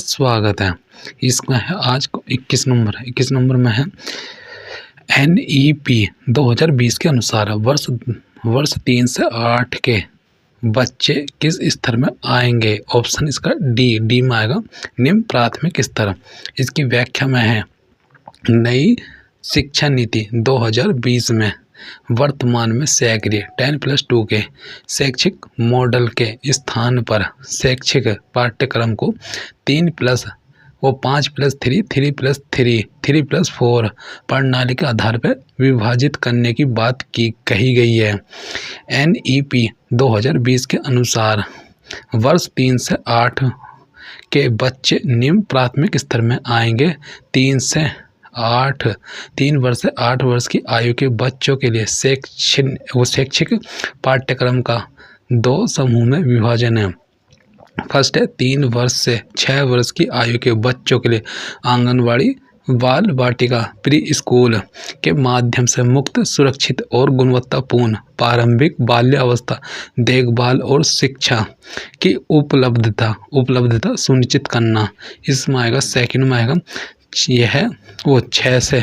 स्वागत है। इसमें है आज को 21 नंबर में है NEP 2020 के अनुसार वर्ष 3 से 8 के बच्चे किस स्तर में आएंगे। ऑप्शन इसका डी में आएगा निम्न प्राथमिक स्तर। इसकी व्याख्या में है नई शिक्षा नीति 2020 में वर्तमान में सक्रिय 10+2 के शैक्षिक मॉडल के स्थान पर शैक्षिक पाठ्यक्रम को 5+3 3+4 प्रणाली के आधार पर विभाजित करने की बात कही गई है। NEP 2020 के अनुसार वर्ष 3 से 8 के बच्चे निम्न प्राथमिक स्तर में आएंगे। 3 वर्ष से 8 वर्ष की आयु के बच्चों के लिए शैक्षिक पाठ्यक्रम का 2 समूह में विभाजन है। फर्स्ट है 3 वर्ष से 6 वर्ष की आयु के बच्चों के लिए आंगनवाड़ी बाल वाटिका प्री स्कूल के माध्यम से मुक्त, सुरक्षित और गुणवत्तापूर्ण प्रारंभिक बाल्यावस्था देखभाल और शिक्षा की उपलब्धता सुनिश्चित करना। इसमें आएगा सेकंड में आएगा यह है वो 6 से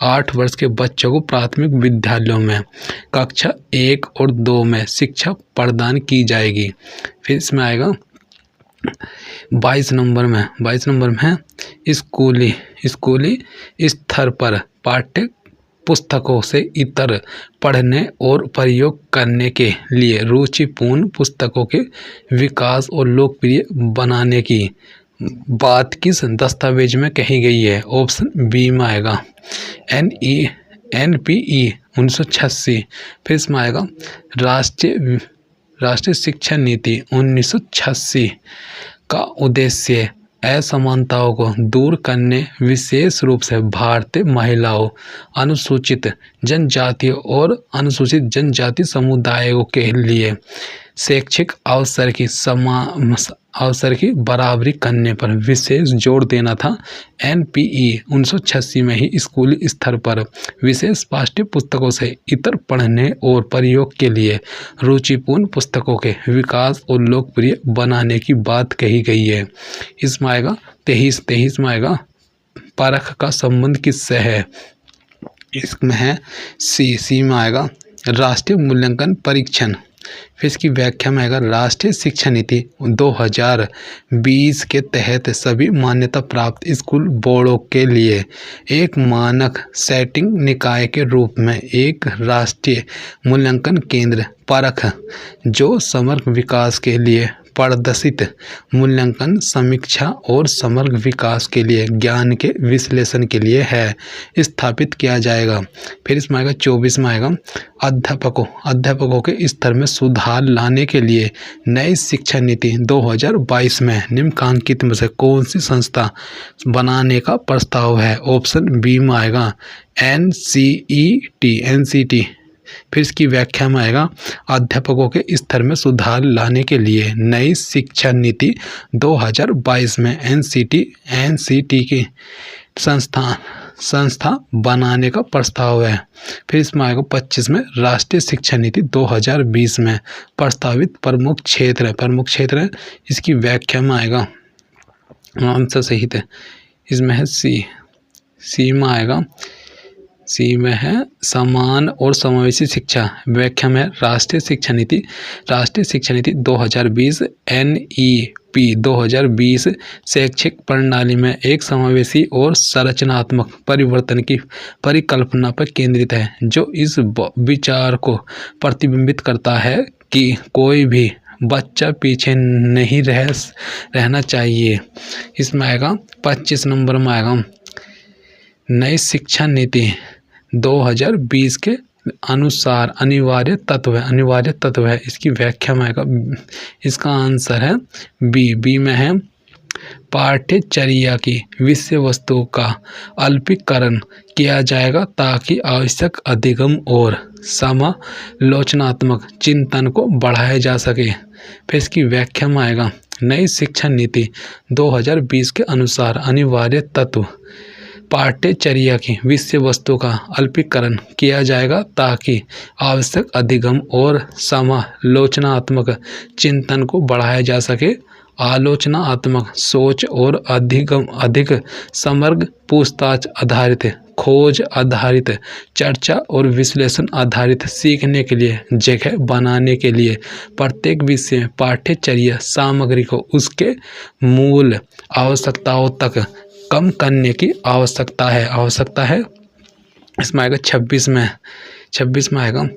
8 वर्ष के बच्चों को प्राथमिक विद्यालयों में कक्षा 1 और 2 में शिक्षा प्रदान की जाएगी। फिर इसमें आएगा 22 नंबर में है स्कूली स्तर पर पाठ्य पुस्तकों से इतर पढ़ने और प्रयोग करने के लिए रुचिपूर्ण पुस्तकों के विकास और लोकप्रिय बनाने की बात किस दस्तावेज में कही गई है। ऑप्शन बी में आएगा NPE 1986। फिर इसमें आएगा राष्ट्रीय शिक्षा नीति 1986 का उद्देश्य असमानताओं को दूर करने, विशेष रूप से भारतीय महिलाओं, अनुसूचित जनजातियों और अनुसूचित जनजाति समुदायों के लिए शैक्षिक अवसर की बराबरी करने पर विशेष जोर देना था। NPE 1986 में ही स्कूली स्तर पर विशेष पाठ्य पुस्तकों से इतर पढ़ने और प्रयोग के लिए रुचिपूर्ण पुस्तकों के विकास और लोकप्रिय बनाने की बात कही गई है। इसमें आएगा 23 में आएगा परख का संबंध किससे है। इसमें है सी में आएगा राष्ट्रीय मूल्यांकन परीक्षण। फिर इसकी व्याख्या में आएगा राष्ट्रीय शिक्षा नीति 2020 के तहत सभी मान्यता प्राप्त स्कूल बोर्डों के लिए एक मानक सेटिंग निकाय के रूप में एक राष्ट्रीय मूल्यांकन केंद्र परख जो समग्र विकास के लिए प्रदर्शित मूल्यांकन, समीक्षा और समग्र विकास के लिए ज्ञान के विश्लेषण के लिए है स्थापित किया जाएगा। फिर इसमें आएगा 24 में आएगा अध्यापकों के स्तर में सुधार लाने के लिए नई शिक्षा नीति 2022 में निम्नलिखित में से कौन सी संस्था बनाने का प्रस्ताव है। ऑप्शन बी में आएगा NCT। फिर इसकी व्याख्या में आएगा अध्यापकों के स्तर में सुधार लाने के लिए नई शिक्षा नीति 2022 में NCT की संस्था बनाने का प्रस्ताव है। फिर इसमें आएगा 25 में राष्ट्रीय शिक्षा नीति 2020 में प्रस्तावित प्रमुख क्षेत्र है। इसकी व्याख्या में आएगा आंसर सही है। इसमें है सी में आएगा में है समान और समावेशी शिक्षा। व्याख्या में राष्ट्रीय शिक्षा नीति 2020 NEP 2020 शैक्षिक प्रणाली में एक समावेशी और संरचनात्मक परिवर्तन की परिकल्पना पर केंद्रित है, जो इस विचार को प्रतिबिंबित करता है कि कोई भी बच्चा पीछे नहीं रहना चाहिए। इसमें आएगा 25 नंबर में आएगा नई शिक्षा नीति 2020 के अनुसार अनिवार्य तत्व है। इसकी व्याख्या में आएगा इसका आंसर है बी में है पाठ्यचर्या की विषय वस्तु का अल्पीकरण किया जाएगा ताकि आवश्यक अधिगम और समालोचनात्मक चिंतन को बढ़ाया जा सके। फिर इसकी व्याख्या में आएगा नई शिक्षा नीति 2020 के अनुसार अनिवार्य तत्व पाठ्यचर्या की विषय वस्तु का अल्पीकरण किया जाएगा ताकि आवश्यक अधिगम और समालोचनात्मक चिंतन को बढ़ाया जा सके। आलोचनात्मक सोच और अधिक समग्र पूछताछ आधारित, खोज आधारित, चर्चा और विश्लेषण आधारित सीखने के लिए जगह बनाने के लिए प्रत्येक विषय में पाठ्यचर्या सामग्री को उसके मूल आवश्यकताओं तक कम करने की आवश्यकता है। इसमें आएगा 26 में आएगा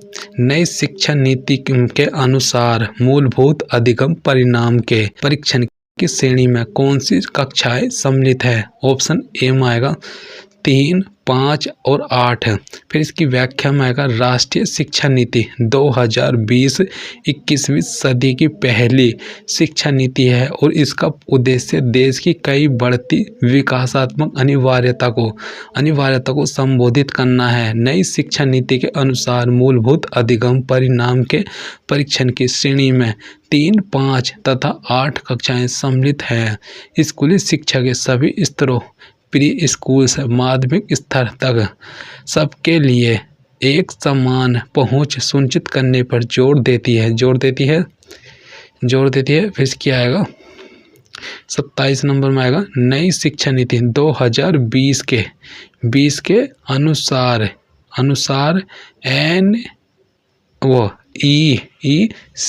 नई शिक्षा नीति के अनुसार मूलभूत अधिगम परिणाम के परीक्षण की श्रेणी में कौन सी कक्षाएं सम्मिलित है। ऑप्शन ए में आएगा 3, 5 और 8। फिर इसकी व्याख्या में आएगा राष्ट्रीय शिक्षा नीति 2020 21वीं सदी की पहली शिक्षा नीति है और इसका उद्देश्य देश की कई बढ़ती विकासात्मक अनिवार्यता को संबोधित करना है। नई शिक्षा नीति के अनुसार मूलभूत अधिगम परिणाम के परीक्षण की श्रेणी में 3, 5 तथा 8 कक्षाएं सम्मिलित हैं। स्कूली शिक्षा के सभी स्तरों प्री स्कूल से माध्यमिक स्तर तक सबके लिए एक समान पहुंच सुनिश्चित करने पर जोर देती है। फिर इसकी आएगा 27 नंबर में आएगा नई शिक्षा नीति 2020 के अनुसार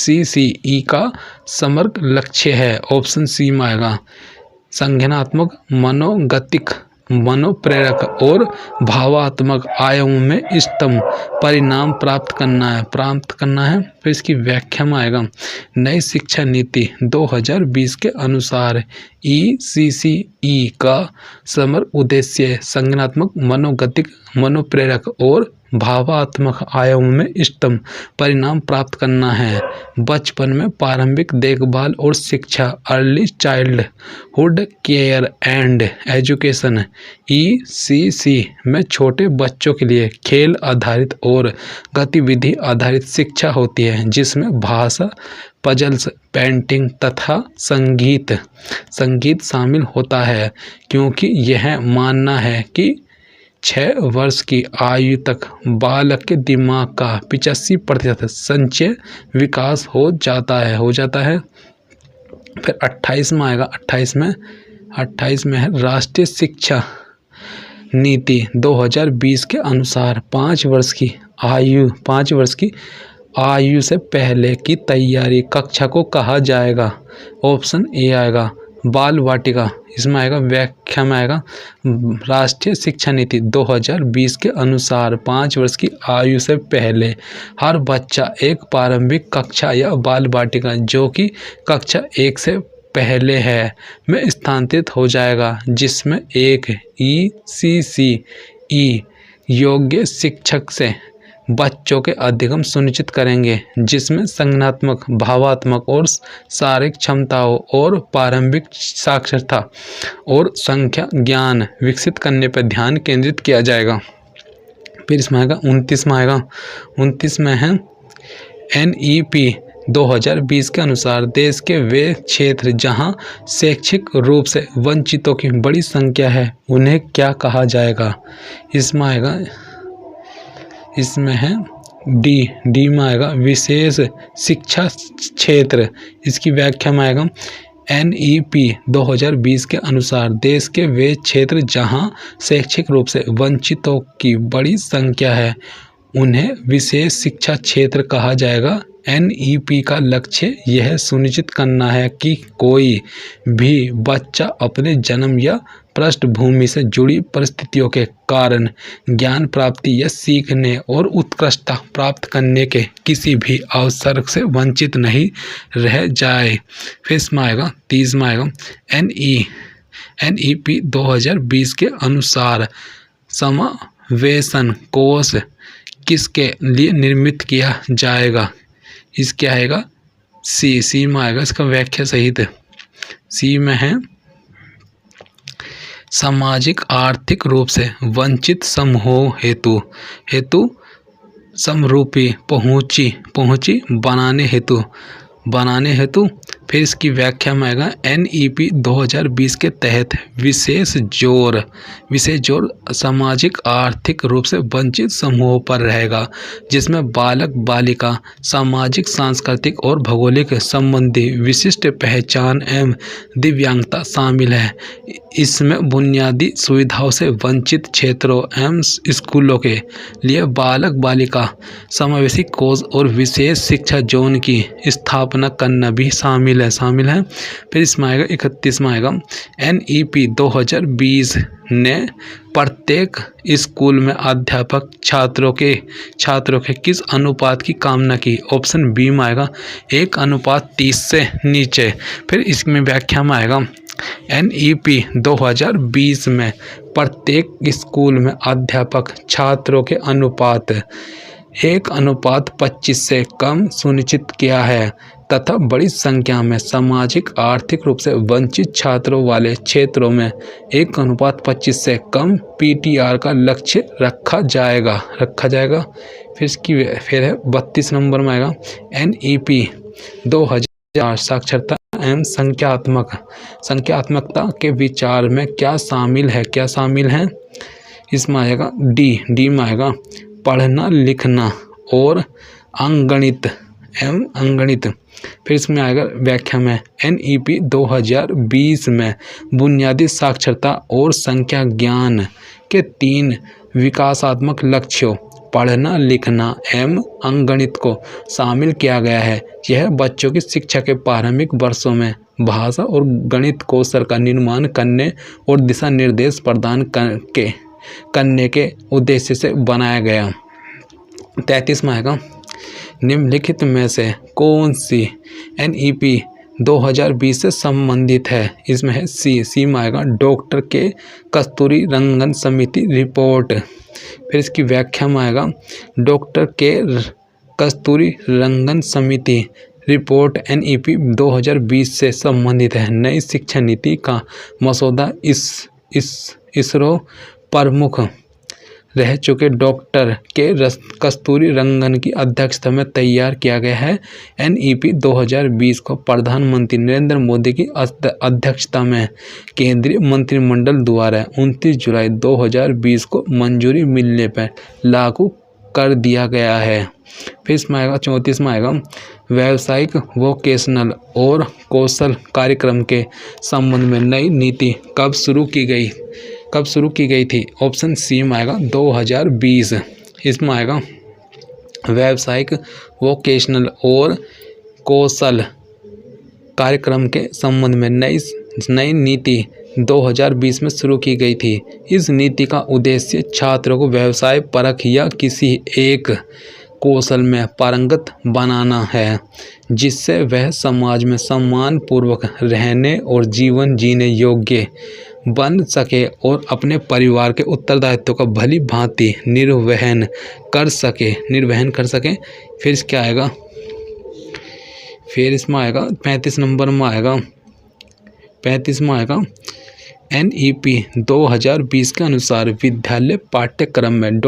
NECCE का समग्र लक्ष्य है। ऑप्शन सी में आएगा संज्ञानात्मक, मनोगतिक, मनोप्रेरक और भावात्मक आयामों में इष्टतम परिणाम प्राप्त करना है। फिर इसकी व्याख्या में आएगा नई शिक्षा नीति 2020 के अनुसार ECCE का समग्र उद्देश्य संज्ञानात्मक, मनोगतिक, मनोप्रेरक और भावात्मक आयामों में इष्टतम परिणाम प्राप्त करना है। बचपन में प्रारंभिक देखभाल और शिक्षा early childhood care and education ECC में छोटे बच्चों के लिए खेल आधारित और गतिविधि आधारित शिक्षा होती है जिसमें भाषा, पजल्स, पेंटिंग तथा संगीत शामिल होता है, क्योंकि यह मानना है कि 6 वर्ष की आयु तक बालक के दिमाग का 85% संचय विकास हो जाता है। फिर 28 में आएगा 28 में है राष्ट्रीय शिक्षा नीति 2020 के अनुसार 5 वर्ष की आयु से पहले की तैयारी कक्षा को कहा जाएगा। ऑप्शन ए आएगा बाल वाटिका। इसमें आएगा व्याख्या में आएगा राष्ट्रीय शिक्षा नीति 2020 के अनुसार 5 वर्ष की आयु से पहले हर बच्चा एक प्रारंभिक कक्षा या बाल वाटिका जो कि कक्षा 1 से पहले है में स्थानांतरित हो जाएगा, जिसमें एक ECCE योग्य शिक्षक से बच्चों के अधिगम सुनिश्चित करेंगे, जिसमें संज्ञानात्मक, भावात्मक और शारीरिक क्षमताओं और प्रारंभिक साक्षरता और संख्या ज्ञान विकसित करने पर ध्यान केंद्रित किया जाएगा। फिर इसमें आएगा 29 में है NEP 2020 के अनुसार देश के वे क्षेत्र जहां शैक्षिक रूप से वंचितों की बड़ी संख्या है उन्हें क्या कहा जाएगा। इसमें है डी में आएगा विशेष शिक्षा क्षेत्र। इसकी व्याख्या में आएगा NEP 2020 के अनुसार देश के वे क्षेत्र जहां शैक्षिक रूप से वंचितों की बड़ी संख्या है उन्हें विशेष शिक्षा क्षेत्र कहा जाएगा। NEP का लक्ष्य यह सुनिश्चित करना है कि कोई भी बच्चा अपने जन्म या पृष्ठभूमि से जुड़ी परिस्थितियों के कारण ज्ञान प्राप्ति या सीखने और उत्कृष्टता प्राप्त करने के किसी भी अवसर से वंचित नहीं रह जाए। फिर इसमें आएगा 30 में आएगा NEP 2020 के अनुसार समावेशन कोष किसके लिए निर्मित किया जाएगा। इसके आएगा सी में आएगा इसका व्याख्या सहित। सी में है सामाजिक आर्थिक रूप से वंचित समूहों हेतु समरूपी पहुंची बनाने हेतु फिर इसकी व्याख्या में आएगा NEP 2020 के तहत विशेष जोर सामाजिक आर्थिक रूप से वंचित समूहों पर रहेगा, जिसमें बालक बालिका, सामाजिक सांस्कृतिक और भौगोलिक संबंधी विशिष्ट पहचान एवं दिव्यांगता शामिल है। इसमें बुनियादी सुविधाओं से वंचित क्षेत्रों एवं स्कूलों के लिए बालक बालिका समावेशी कोर्स और विशेष शिक्षा जोन की स्थापना करना भी शामिल है। फिर इसमें आएगा 31वां आएगा NEP 2020 ने प्रत्येक स्कूल में अध्यापक छात्रों के किस अनुपात की कामना की। ऑप्शन बी में आएगा 1:30 से नीचे। फिर इसमें व्याख्या में आएगा NEP 2020 में प्रत्येक स्कूल में अध्यापक छात्रों के अनुपात 1:25 से कम सुनिश्चित किया है तथा बड़ी संख्या में सामाजिक आर्थिक रूप से वंचित छात्रों वाले क्षेत्रों में 1:25 से कम PTR का लक्ष्य रखा जाएगा। फिर है 32 नंबर में आएगा NEP 2000 साक्षरता एवं संख्यात्मकता के विचार में क्या शामिल है। इसमें आएगा डी में आएगा पढ़ना लिखना और अंगणित। फिर इसमें आएगा व्याख्या में NEP 2020 में बुनियादी साक्षरता और संख्या ज्ञान के 3 विकासात्मक लक्ष्यों पढ़ना लिखना एवं अंगणित को शामिल किया गया है। यह बच्चों की शिक्षा के प्रारंभिक वर्षों में भाषा और गणित कौशल का निर्माण करने और दिशा निर्देश प्रदान करने के उद्देश्य से बनाया गया। 33 में आएगा निम्नलिखित में से कौन सी NEP 2020 से संबंधित है। इसमें है सी में आएगा डॉक्टर के कस्तूरी रंगन समिति रिपोर्ट। फिर इसकी व्याख्या में आएगा डॉक्टर के कस्तूरी रंगन समिति रिपोर्ट NEP 2020 से संबंधित है। नई शिक्षा नीति का मसौदा इसरो प्रमुख रह चुके डॉक्टर के कस्तूरी रंगन की अध्यक्षता में तैयार किया गया है। NEP 2020 को प्रधानमंत्री नरेंद्र मोदी की अध्यक्षता में केंद्रीय मंत्रिमंडल द्वारा 29 जुलाई 2020 को मंजूरी मिलने पर लागू कर दिया गया है। फिर इसमें आएगा 34 में आएगा व्यावसायिक वोकेशनल और कौशल कार्यक्रम के संबंध में नई नीति कब शुरू की गई थी। ऑप्शन सी में आएगा 2020। इसमें आएगा व्यावसायिक वोकेशनल और कौशल कार्यक्रम के संबंध में नई नीति 2020 में शुरू की गई थी। इस नीति का उद्देश्य छात्रों को व्यवसाय परख या किसी एक कौशल में पारंगत बनाना है, जिससे वह समाज में सम्मान पूर्वक रहने और जीवन जीने योग्य बन सके और अपने परिवार के उत्तरदायित्व का भली भांति निर्वहन कर सके। फिर इसमें आएगा 35 नंबर में आएगा NEP 2020 के अनुसार विद्यालय पाठ्यक्रम में ...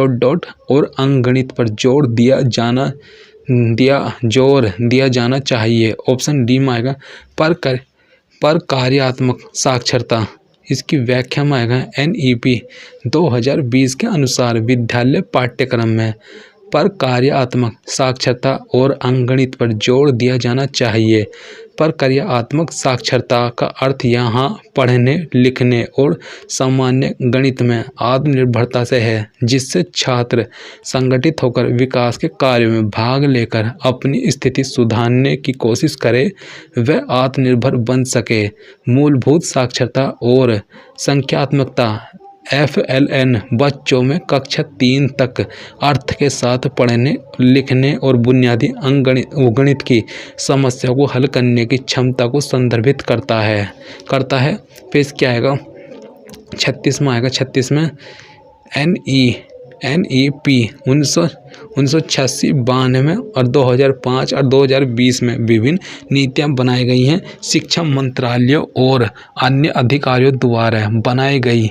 और अंगणित पर जोर दिया जाना चाहिए। ऑप्शन डी में आएगा पर कार्यात्मक साक्षरता। इसकी व्याख्या में आएगा NEP 2020 के अनुसार विद्यालय पाठ्यक्रम में पर कार्यात्मक साक्षरता और अंगणित पर जोर दिया जाना चाहिए। पर कार्यात्मक साक्षरता का अर्थ यहाँ पढ़ने लिखने और सामान्य गणित में आत्मनिर्भरता से है, जिससे छात्र संगठित होकर विकास के कार्यों में भाग लेकर अपनी स्थिति सुधारने की कोशिश करे, व आत्मनिर्भर बन सके। मूलभूत साक्षरता और संख्यात्मकता FLN बच्चों में कक्षा 3 तक अर्थ के साथ पढ़ने लिखने और बुनियादी गणित की समस्याओं को हल करने की क्षमता को संदर्भित करता है। फिर क्या आएगा 36 में 36 NEP 1986, 92 और 2005 और 2020 में विभिन्न नीतियां बनाई गई हैं। शिक्षा मंत्रालयों और अन्य अधिकारियों द्वारा बनाई गई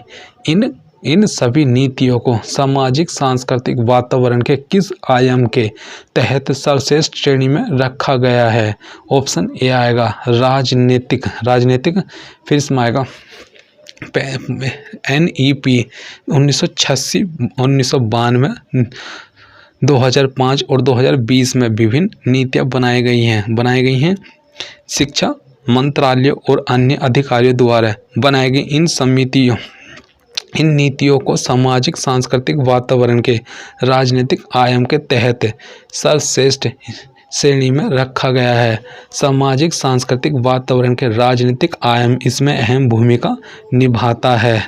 इन इन सभी नीतियों को सामाजिक सांस्कृतिक वातावरण के किस आयाम के तहत सर्वश्रेष्ठ श्रेणी में रखा गया है? ऑप्शन ए आएगा राजनीतिक, फिर इसमें आएगा NEP 1986, 1992, 2005 और 2020 में विभिन्न नीतियाँ बनाई गई हैं। शिक्षा मंत्रालय और अन्य अधिकारियों द्वारा बनाई गई इन नीतियों को सामाजिक सांस्कृतिक वातावरण के राजनीतिक आयाम के तहत सर्वश्रेष्ठ श्रेणी में रखा गया है। सामाजिक सांस्कृतिक वातावरण के राजनीतिक आयाम इसमें अहम भूमिका निभाता है।